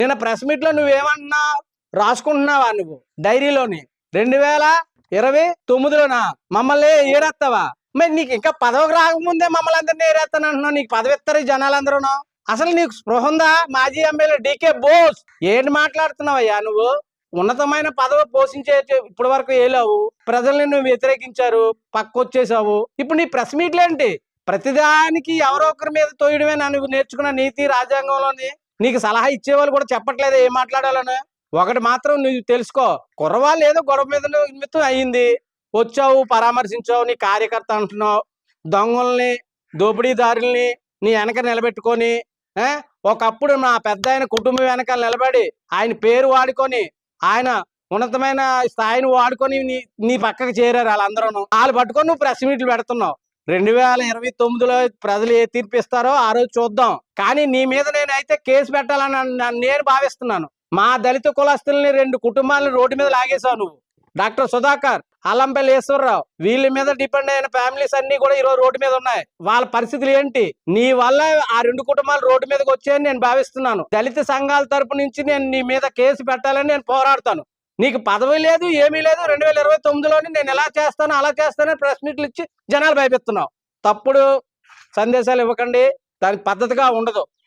నేను press meet లో నువ్వేమన్నా రాసుకుంటున్నావా నువ్వు డైరీలోని 2029లోనా మమ్మల్ని ఏరేస్తావా? మరి నీకు ఇంకా పదవికి రాకముందే మమ్మల్ని అందరినీ ఏరేస్తాను అంటున్నావు. నీకు పదవి ఇస్తారు ఈ జనాలందరూ. అసలు నీకు స్పృహ ఉందా? మాజీ ఎమ్మెల్యే డీకే బోస్ ఏంటి మాట్లాడుతున్నావయ్యా నువ్వు? ఉన్నతమైన పదవి పోషించే ఇప్పటి వరకు ఏలావు, ప్రజల్ని నువ్వు వ్యతిరేకించారు, పక్కొచ్చేసావు. ఇప్పుడు నీ ప్రెస్ మీట్లేంటి? ప్రతిదానికి ఎవరో ఒకరి మీద తోయడమే నువ్వు నేర్చుకున్న నీతి. రాజ్యాంగంలోని నీకు సలహా ఇచ్చేవాళ్ళు కూడా చెప్పట్లేదు ఏం మాట్లాడాలని. ఒకటి మాత్రం నువ్వు తెలుసుకో, కుర్రవాళ్ళు ఏదో గొడవ మీద నిమిత్తం అయ్యింది, వచ్చావు, పరామర్శించావు, నీ కార్యకర్త అంటున్నావు. దొంగల్ని, దోపిడీదారుల్ని నీ వెనక నిలబెట్టుకొని, ఒకప్పుడు నా పెద్ద ఆయన కుటుంబం వెనకాల నిలబడి ఆయన పేరు వాడుకొని, ఆయన ఉన్నతమైన స్థాయిని వాడుకొని నీ పక్కకు చేరారు వాళ్ళందరూ. వాళ్ళు పట్టుకొని నువ్వు ప్రెస్ మీట్లు పెడుతున్నావు. 2029లో ప్రజలు ఏ తీర్పిస్తారో ఆ రోజు చూద్దాం. కానీ నీ మీద నేనైతే కేసు పెట్టాలని నేను భావిస్తున్నాను. మా దళిత కులస్తుల్ని 2 కుటుంబాలను రోడ్డు మీద లాగేశావు నువ్వు. డాక్టర్ సుధాకర్, అల్లంపల్లి ఈశ్వరరావు, వీళ్ళ మీద డిపెండ్ అయిన ఫ్యామిలీస్ అన్ని కూడా ఈరోజు రోడ్డు మీద ఉన్నాయి. వాళ్ళ పరిస్థితులు ఏంటి? నీ వల్ల ఆ 2 కుటుంబాలు రోడ్డు మీదకి వచ్చాయని నేను భావిస్తున్నాను. దళిత సంఘాల తరపు నుంచి నేను నీ మీద కేసు పెట్టాలని నేను పోరాడతాను. నీకు పదవి లేదు, ఏమీ లేదు. 2029లోని నేను ఎలా చేస్తాను అలా చేస్తానని ప్రెస్ మీట్లు ఇచ్చి జనాలు భయపెడుతున్నావు. తప్పుడు సందేశాలు ఇవ్వకండి, దానికి పద్ధతిగా ఉండదు.